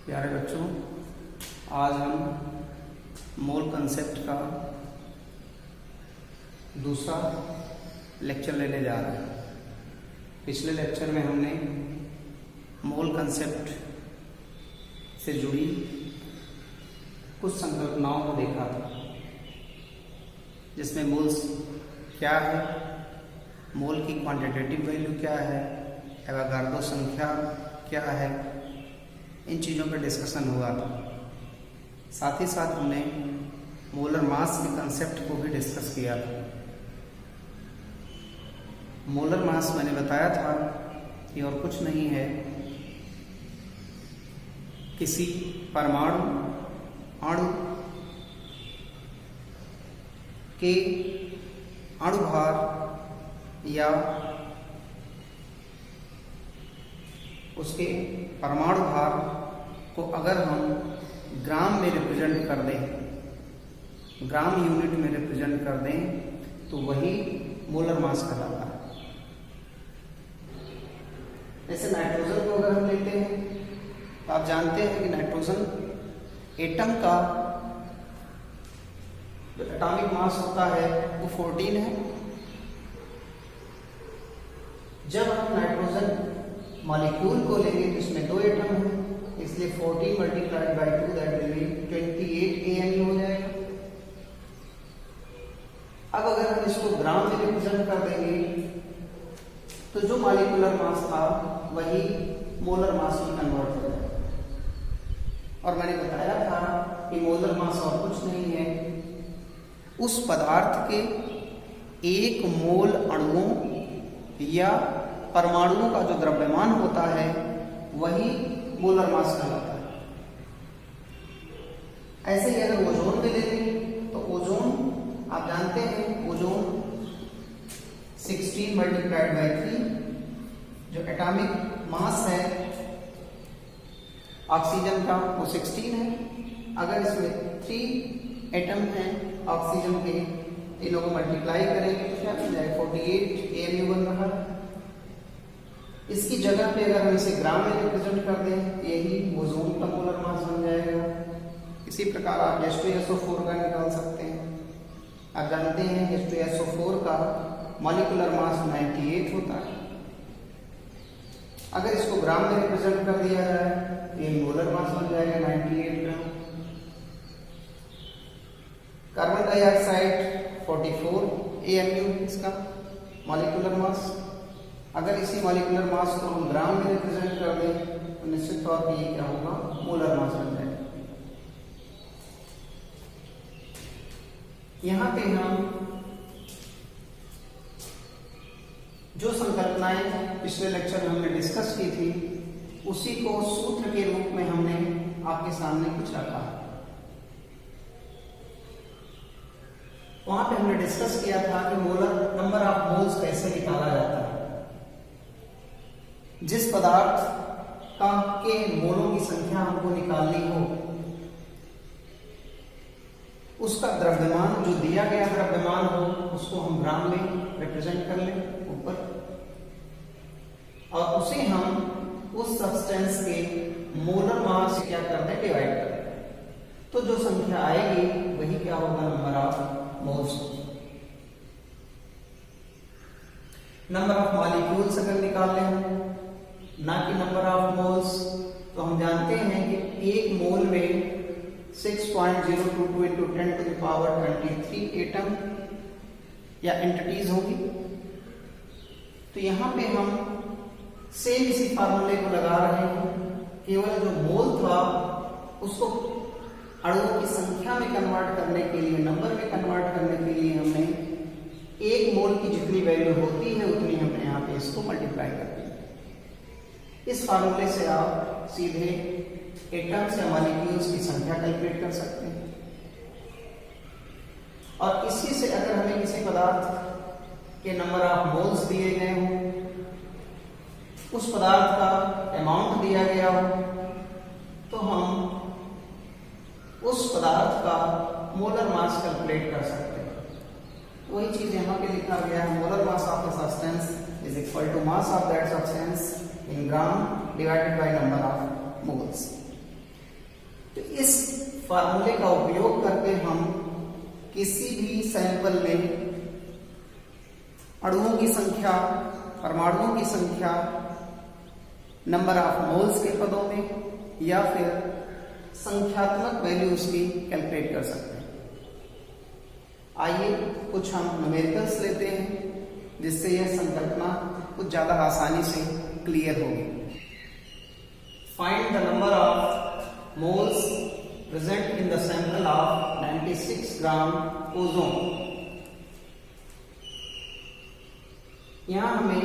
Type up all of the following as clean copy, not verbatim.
प्यारे बच्चों, आज हम मोल कंसेप्ट का दूसरा लेक्चर लेने जा रहे हैं। पिछले लेक्चर में हमने मोल कंसेप्ट से जुड़ी कुछ संकल्पनाओं को देखा था, जिसमें मोल्स क्या है, मोल की क्वांटिटेटिव वैल्यू क्या है, एवोगाड्रो संख्या क्या है, इन चीज़ों पर डिस्कशन हुआ था। साथ ही साथ हमने मोलर मास के कंसेप्ट को भी डिस्कस किया था। मोलर मास मैंने बताया था कि और कुछ नहीं है, किसी परमाणु अणु के अणुभार या उसके परमाणु भार को अगर हम ग्राम में रिप्रेजेंट कर दें, ग्राम यूनिट में रिप्रेजेंट कर दें, तो वही मोलर मास कहलाता है। जैसे नाइट्रोजन को अगर हम लेते हैं तो आप जानते हैं कि नाइट्रोजन एटम का जो एटॉमिक मास होता है वो 14 है। जब हम नाइट्रोजन मॉलिक्यूल को लेंगे तो इसमें 2 एटम है, इसलिए 14 multiplied by 2 that will be 28 ANU हो जाएगा। अब अगर हम इसको ग्राम में रिप्रेजेंट कर देंगे तो जो मॉलिक्यूलर मास था वही मोलर मास में कन्वर्ट हो जाएगा। और मैंने बताया था कि मोलर मास और कुछ नहीं है, उस पदार्थ के 1 मोल अणुओं या परमाणुओं का जो द्रव्यमान होता है वही मोलर मास कहलाता है। ऐसे ही अगर ओजोन में ले लें तो ओजोन आप जानते हैं, ओजोन 16 मल्टीप्लाइड बाई 3 जो एटॉमिक मास है ऑक्सीजन का वो 16 है। अगर इसमें 3 एटम हैं ऑक्सीजन के, तीनों को मल्टीप्लाई करेंगे तो क्या मिल जाएगा, 48 ANU बन रहा है। इसकी जगह पे अगर हम इसे ग्राम में रिप्रेजेंट कर दें, यही ओजोन का मोलर मास बन जाएगा। इसी प्रकार आप H2SO4 का निकाल सकते हैं। आप जानते हैं H2SO4 का मॉलिक्यूलर मास 98 होता है। अगर इसको ग्राम में रिप्रेजेंट कर दिया जाए तो ये मोलर मास बन जाएगा 98 ग्राम। कार्बन डाइऑक्साइड 44 ANU इसका मॉलिक्यूलर मास। अगर इसी मॉलिक्यूलर मास को हम ग्राम में रिप्रेजेंट कर दें तो निश्चित तौर पर ये क्या होगा, मोलर मास बन जाएगा। यहां पे हम जो संकल्पनाएं पिछले लेक्चर में हमने डिस्कस की थी उसी को सूत्र के रूप में हमने आपके सामने कुछ रखा है। वहां पे हमने डिस्कस किया था कि मोलर नंबर ऑफ मोल्स कैसे निकाला जाता है। जिस पदार्थ का के मोलों की संख्या हमको निकालनी हो, उसका द्रव्यमान जो दिया गया द्रव्यमान हो उसको हम ग्राम में रिप्रेजेंट कर लें ऊपर, और उसे हम उस सब्सटेंस के मोलर मास से क्या कर दें, डिवाइड कर दें। तो जो संख्या आएगी वही क्या होगा, number of moles. Number of molecules अगर निकाल लें ना कि नंबर ऑफ मोल्स, तो हम जानते हैं कि 1 मोल में 6.022 into 10 to the power 23 atom या एंटिटीज होगी। तो यहां पे हम सेम इसी फार्मूले को लगा रहे हैं, केवल जो मोल था उसको अणुओं की संख्या में कन्वर्ट करने के लिए, नंबर में कन्वर्ट करने के लिए हमने 1 मोल की जितनी वैल्यू होती है उतनी हमने यहाँ पे इसको मल्टीप्लाई कर दिया। इस फार्मूले से आप सीधे एटम्स या मॉलिक्यूल्स की संख्या कैलकुलेट कर सकते हैं। और इसी से अगर हमें किसी पदार्थ के नंबर ऑफ मोल्स दिए गए हों, उस पदार्थ का अमाउंट दिया गया हो, तो हम उस पदार्थ का मोलर मास कैलकुलेट कर सकते हैं। वही चीज यहाँ पे लिखा गया है, molar mass of the substance is equal to mass of that substance in gram divided by number of moles। इस फार्मूले का उपयोग करके हम किसी भी सैंपल में अणुओं की संख्या, परमाणुओं की संख्या, नंबर ऑफ मोल्स के पदों में या फिर संख्यात्मक वैल्यूज की कैलकुलेट कर सकते हैं। आइए कुछ हम न्यूमेरिकल्स लेते हैं जिससे यह संकल्पना कुछ ज्यादा आसानी से क्लियर होगी। Find the number of moles present in the sample of 96 gram ozone. यहां हमें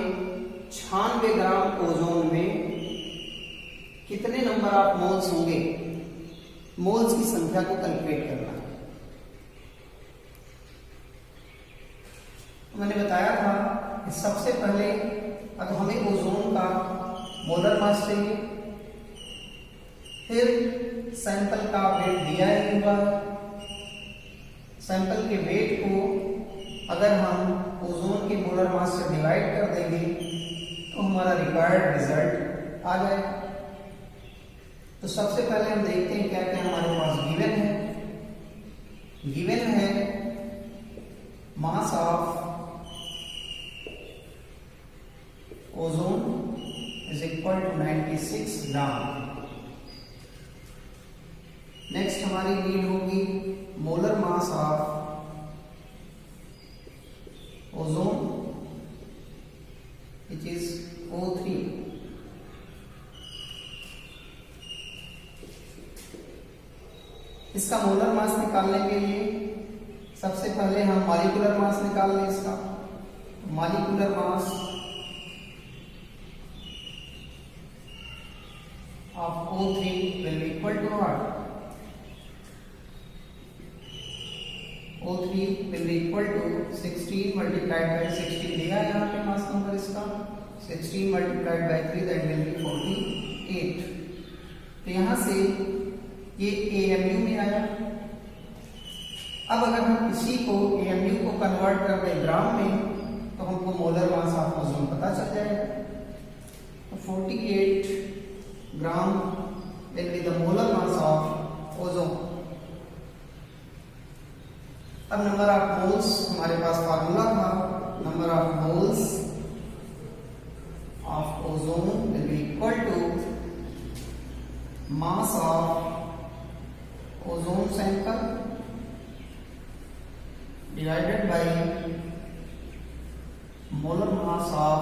96 ग्राम ओजोन में कितने नंबर ऑफ मोल्स होंगे, मोल्स की संख्या को कैलकुलेट करना है। मैंने बताया था कि सबसे पहले अब हमें ओजोन का मोलर मास चाहिए, फिर सैंपल का वेट दिया ही हुआ, सैंपल के वेट को अगर हम ओजोन के मोलर मास से डिवाइड कर देंगे तो हमारा रिक्वायर्ड रिजल्ट आ जाएगा। तो सबसे पहले हम देखते हैं क्या क्या हमारे पास गिवन है। गिवन है mass of ozone is equal to 96 gram. Next हमारी नीड होगी molar mass of ozone which is O3। इसका मोलर मास निकालने के लिए सबसे पहले हम मॉलिक्यूलर मास निकाल लें। इसका molecular mass of O3 will be equal to what? O3 will be equal to 16 multiplied by 16 दिया है यहाँ पे मास नंबर इसका 16 multiplied by 3 that will be 48। तो यहाँ से ये AMU में आया। अब अगर हम इसी को AMU को कन्वर्ट कर दें ग्राम में तो हमको मोलर मास ऑफ ओजोन पता चल जाएगा। तो 48 ग्राम will be the molar mass of ozone। अब नंबर ऑफ मोल्स हमारे पास फार्मूला था, number of moles of ozone will be equal to mass of ozone sample divided by molar mass of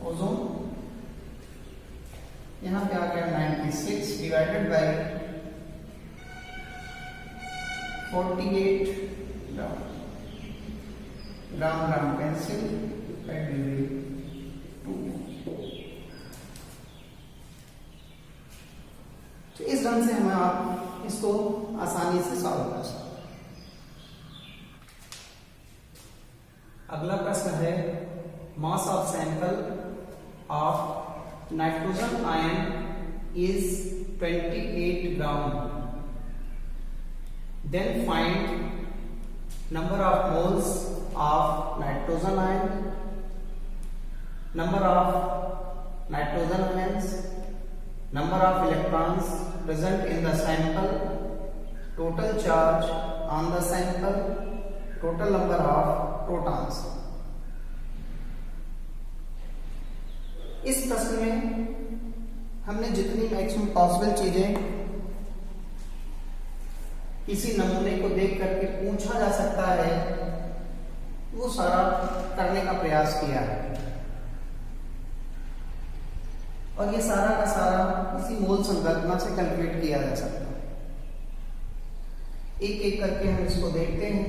ozone। यहाँ पे आ गया 96 divided by 48 gram. Gram gram cancel, that will be 2। तो इस ढंग से हमें आप इसको आसानी से सॉल्व कर सकते हैं। अगला प्रश्न है mass of sample of nitrogen ion is 28 gram। Then find number of moles of nitrogen ion, number of nitrogen ions, number of electrons present in the sample, total charge on the sample, total number of protons। इस प्रश्न में हमने जितनी maximum possible चीजें किसी नमूने को देख करके पूछा जा सकता है वो सारा करने का प्रयास किया है, और ये सारा का सारा इसी मोल संकल्पना से कैलकुलेट किया जा सकता है। एक एक करके हम इसको देखते हैं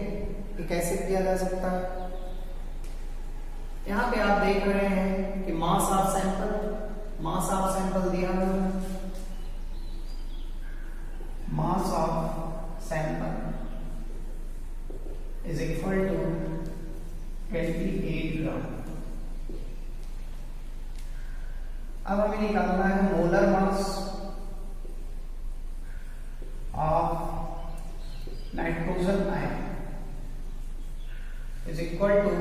कि कैसे किया जा सकता है। यहाँ पे आप देख रहे हैं कि मास ऑफ सैंपल दिया हुआ है। Mass of sample is equal to 28 gram. अब हमें निकालना है molar mass of nitrogen ion is equal to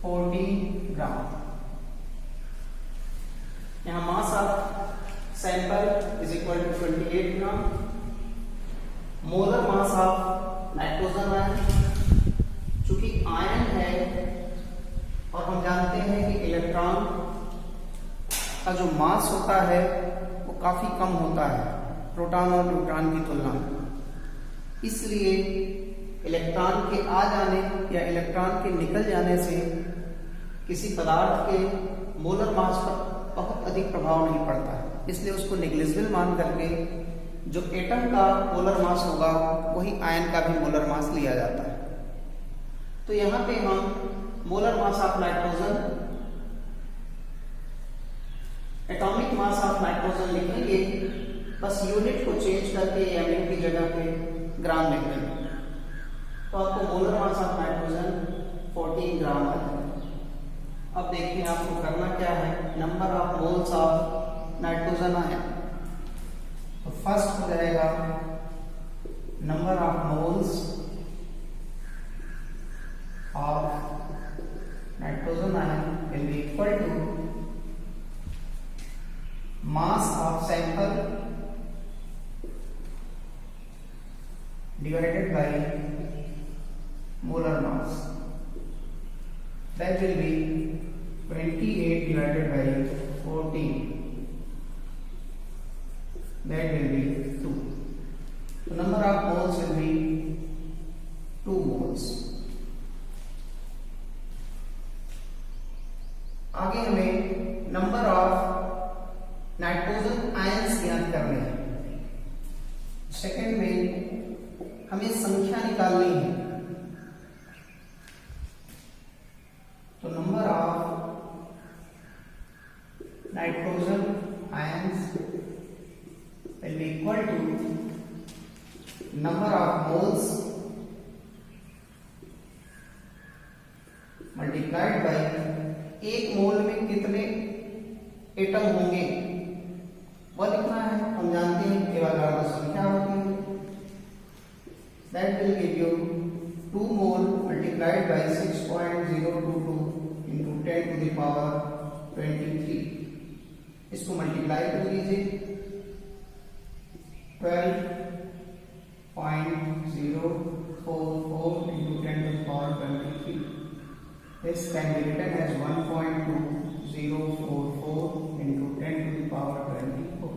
40 gram. यहाँ mass of 28 gram. Molar mass of nitrogen ion, चूंकि आयन है और हम जानते हैं कि इलेक्ट्रॉन का जो मास होता है वो काफी कम होता है प्रोटॉन और न्यूट्रॉन की तुलना में, इसलिए इलेक्ट्रॉन के आ जाने या इलेक्ट्रॉन के निकल जाने से किसी पदार्थ के मोलर मास पर बहुत अधिक प्रभाव नहीं पड़ता है, इसलिए उसको नेग्लिजिबल मान करके जो एटम का मोलर मास होगा वही आयन का भी मोलर मास लिया जाता है। तो यहाँ पे हम molar mass of nitrogen, atomic mass of nitrogen लिखेंगे, बस यूनिट को चेंज करके एमएम की जगह पे ग्राम लिख देंगे, तो आपको molar mass of nitrogen 14 gram आ जाएगा। अब देखिए आपको करना क्या है, number of moles of nitrogen ion. तो फर्स्ट हो जाएगा number of moles of nitrogen ion will be equal to mass of sample divided by molar mass, that will be 28 divided by 14, that will be 2. So number of moles will be 2 moles. आगे हमें number of nitrogen ions ज्ञात करने हैं। Second में हमें संख्या निकालनी है, तो number of nitrogen ions will be equal to number of moles multiplied by एक मोल में कितने एटम होंगे वह लिखना है। हम जानते हैं एवोगाड्रो संख्या होती है, that will give you 2 mole multiplied by 6.022 into 10 to the power 23। इसको मल्टीप्लाई कर लीजिए 12.044 into 10 to the power 23। This can be written as 1.2044 into 10 to the power 24।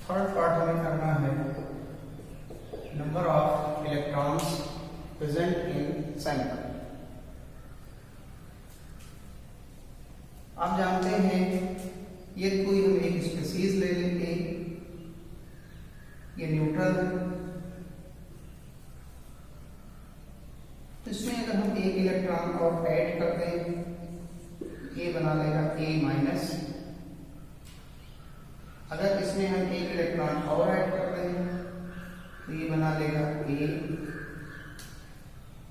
Third part हमें करना है number of electrons present in sample. आप जानते हैं ये कोई हम एक स्पीसीज ले लेंगे, ये न्यूट्रल, तो इसमें अगर हम एक इलेक्ट्रॉन और ऐड कर दें ये बना लेगा A माइनस, अगर इसमें हम एक इलेक्ट्रॉन और ऐड कर रहे हैं तो ये बना लेगा A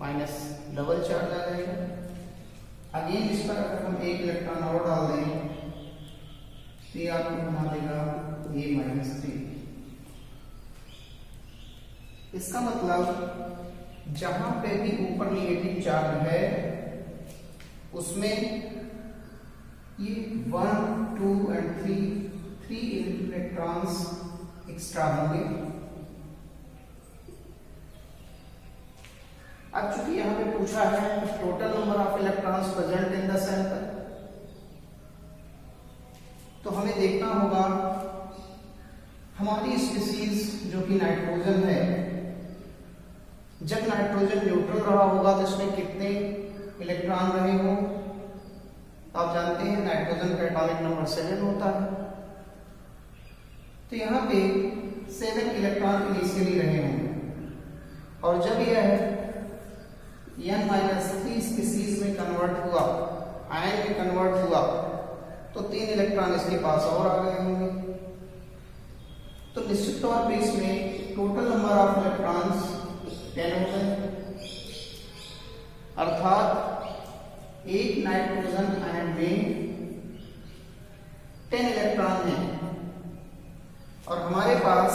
माइनस, डबल चार्ज आ जाएगा। अगेन इस पर अगर हम एक इलेक्ट्रॉन और डाल दें तो ये आपको बना देगा A माइनस 3। इसका मतलब जहां पे भी ऊपर नेगेटिव चार्ज है उसमें ये 1, 2 और 3 इलेक्ट्रॉन्स एक्स्ट्रा होंगे। अब चूंकि यहां पे पूछा है total number of electrons present in the sample, तो हमें देखना होगा हमारी स्पीसीज जो कि नाइट्रोजन है, जब नाइट्रोजन न्यूट्रल रहा होगा तो इसमें कितने इलेक्ट्रॉन रहे हो। आप जानते हैं नाइट्रोजन का एटॉमिक नंबर 7 होता है, तो यहाँ पे 7 इलेक्ट्रॉन इनिशियली रहे होंगे, और जब यह n-3 स्पीसीज में कन्वर्ट हुआ, आयन में कन्वर्ट हुआ, तो 3 इलेक्ट्रॉन इसके पास और आ गए होंगे। तो निश्चित तौर पे इसमें टोटल नंबर ऑफ इलेक्ट्रॉन्स 10 हो गए, अर्थात एक नाइट्रोजन आयन में 10 इलेक्ट्रॉन हैं और हमारे पास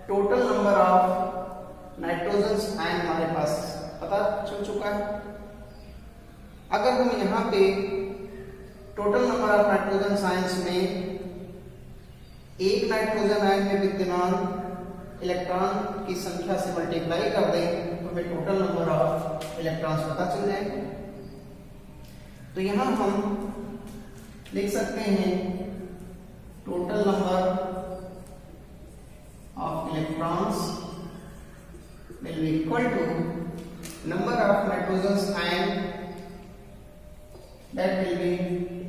total number of nitrogen ion हमारे पास पता चल चुका है। अगर हम यहाँ पे total number of nitrogen ions में एक नाइट्रोजन आयन में विद्यमान इलेक्ट्रॉन की संख्या से मल्टीप्लाई कर दें तो हमें टोटल नंबर ऑफ इलेक्ट्रॉन्स पता चल जाएंगे। तो यहां हम लिख सकते हैं total number of electrons will be equal to number of nitrogen's ion, that will be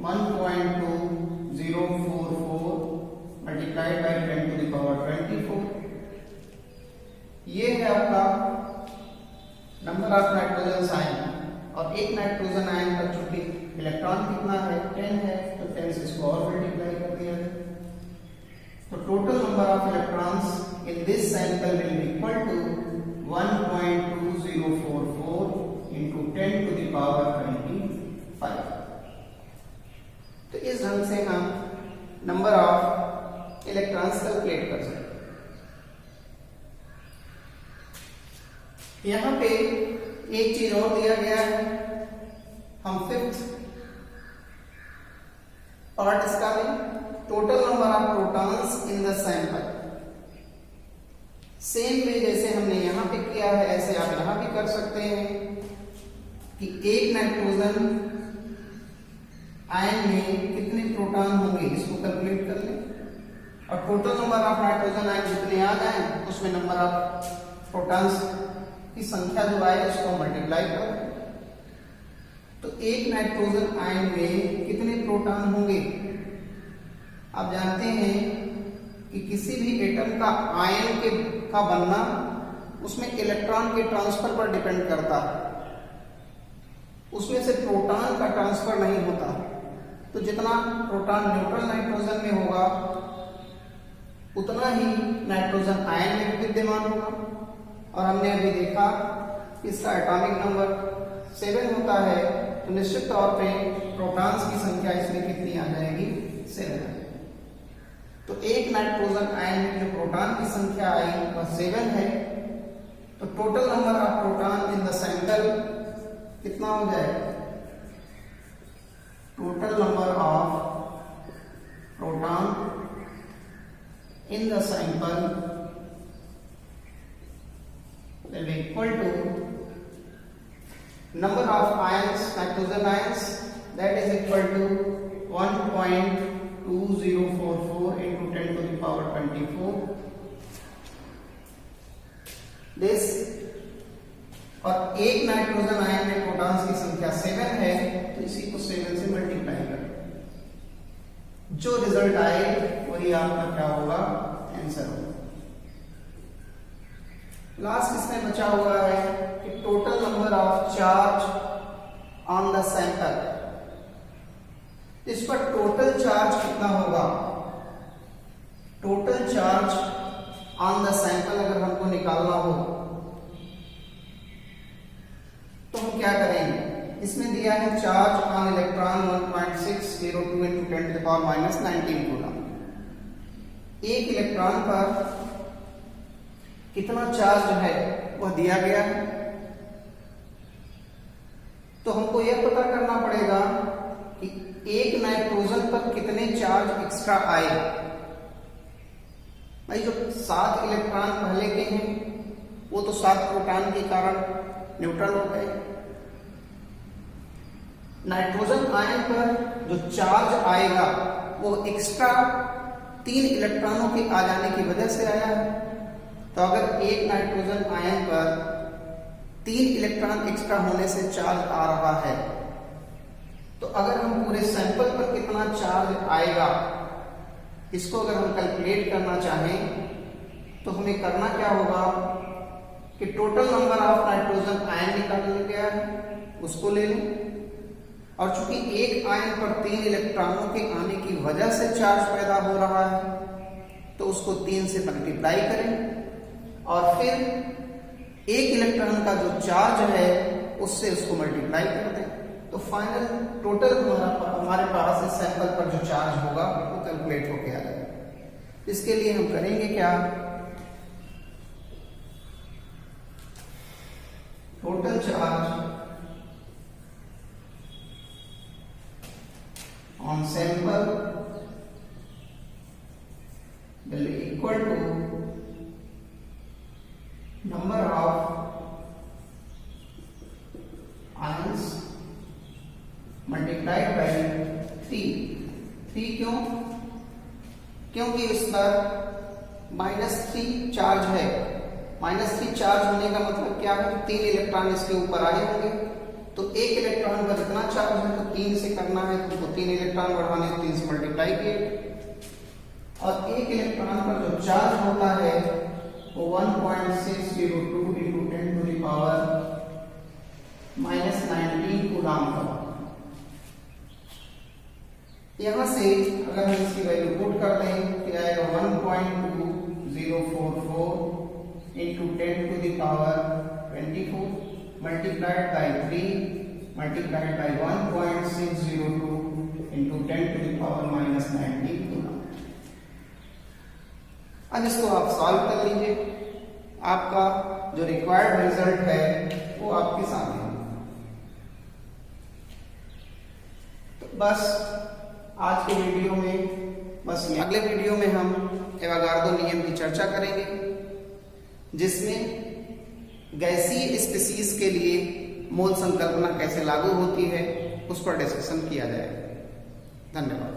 1.2044 multiplied by 10 to the power 24। ये है आपका नंबर ऑफ नाइट्रोजन आयन, और एक नाइट्रोजन आयन का चूंकि इलेक्ट्रॉन कितना है 10 है, तो 10 से इसको और मल्टीप्लाई कर दिया है। तो total number of electrons in this sample will be equal to 1.2044 into 10 to the power 25। तो इस ढंग से हम नंबर ऑफ इलेक्ट्रॉन्स कैलकुलेट कर सकते हैं। यहां पे एक चीज और दिया गया है, हम 5th पार्ट इसका में total number of protons in the sample. Same way जैसे हमने यहां पे किया है ऐसे आप यहां भी कर सकते हैं कि एक नाइट्रोजन आयन में कितने प्रोटॉन होंगे इसको कैलकुलेट कर लें, और total number of nitrogen ion जितने आ जाए उसमें नंबर ऑफ प्रोटॉन्स की संख्या जो आए उसको मल्टीप्लाई कर दें। तो एक नाइट्रोजन आयन में कितने प्रोटॉन होंगे? आप जानते हैं कि किसी भी एटम का आयन का बनना उसमें इलेक्ट्रॉन के ट्रांसफर पर डिपेंड करता है, उसमें से प्रोटॉन का ट्रांसफर नहीं होता। तो जितना प्रोटॉन न्यूट्रल नाइट्रोजन में होगा उतना ही नाइट्रोजन आयन में भी विद्यमान होगा। और हमने अभी देखा इसका एटॉमिक नंबर 7 होता है, तो निश्चित तौर पे प्रोटॉन्स की संख्या इसमें कितनी आ जाएगी? 7। तो एक नाइट्रोजन आयन में जो प्रोटॉन की संख्या आई वह 7 है। तो total number of proton in the sample कितना हो जाएगा? Total number of proton in the sample will be equal to number of ions, nitrogen ions, that is equal to 1.2044 into 10 to the power 24 this। और एक nitrogen ion में protons की संख्या 7 है, तो इसी को 7 से मल्टीप्लाई करें, जो रिजल्ट आए वही आपका क्या होगा? आंसर होगा। लास्ट इसमें बचा हुआ है कि total number of charge on the sample, इस पर टोटल चार्ज कितना होगा? Total charge on the sample अगर हमको निकालना हो तो हम क्या करेंगे? इसमें दिया है charge on electron 1.602 into 10 to the power minus 19 coulomb. एक इलेक्ट्रॉन पर कितना चार्ज है वह दिया गया है, तो हमको यह पता करना पड़ेगा कि एक नाइट्रोजन पर कितने चार्ज एक्स्ट्रा आए। भाई जो 7 इलेक्ट्रॉन पहले के हैं वो तो 7 प्रोटॉन के कारण न्यूट्रल हो गए। नाइट्रोजन आयन पर जो चार्ज आएगा वो एक्स्ट्रा 3 इलेक्ट्रॉनों के आ जाने की वजह से आया है। तो अगर एक नाइट्रोजन आयन पर 3 इलेक्ट्रॉन एक्स्ट्रा होने से चार्ज आ रहा है, तो अगर हम पूरे सैंपल पर कितना चार्ज आएगा इसको अगर हम कैलकुलेट करना चाहें तो हमें करना क्या होगा कि total number of nitrogen ion निकालने गया है उसको ले लें, और चूंकि एक आयन पर 3 इलेक्ट्रॉनों के आने की वजह से चार्ज पैदा हो रहा है तो उसको 3 से मल्टीप्लाई करें, और फिर एक इलेक्ट्रॉन का जो चार्ज है उससे उसको मल्टीप्लाई कर दें। तो फाइनल टोटल हमारे पास इस सैंपल पर जो चार्ज होगा वो कैलकुलेट होके आ जाएगा। इसके लिए हम करेंगे क्या? Total charge on sample equal to number of ions multiplied by 3 क्यों? क्योंकि इस पर -3 चार्ज है। -3 चार्ज होने का मतलब क्या है? 3 इलेक्ट्रॉन इसके ऊपर आए होंगे, तो एक इलेक्ट्रॉन का जितना चार्ज है तो 3 से करना है, तो 3 इलेक्ट्रॉन बढ़ाने 3 से मल्टीप्लाई किए, और एक इलेक्ट्रॉन पर जो चार्ज होता है वो 1.602 into 10 to the power -19 coulomb का। यहां से अगर हम इसकी वैल्यू पुट कर दें तो आएगा 1.2044 into 10 to the power 24 multiplied by 3 multiplied by 1.602 into 10 to the power -19 coulomb. अब इसको आप सॉल्व कर लीजिए, आपका जो रिक्वायर्ड रिजल्ट है वो आपके सामने होगा। तो बस आज के वीडियो में बस अगले वीडियो में हम एवोगाड्रो नियम की चर्चा करेंगे, जिसमें गैसीय स्पीशीज के लिए मोल संकल्पना कैसे लागू होती है उस पर डिस्कशन किया जाएगा। धन्यवाद।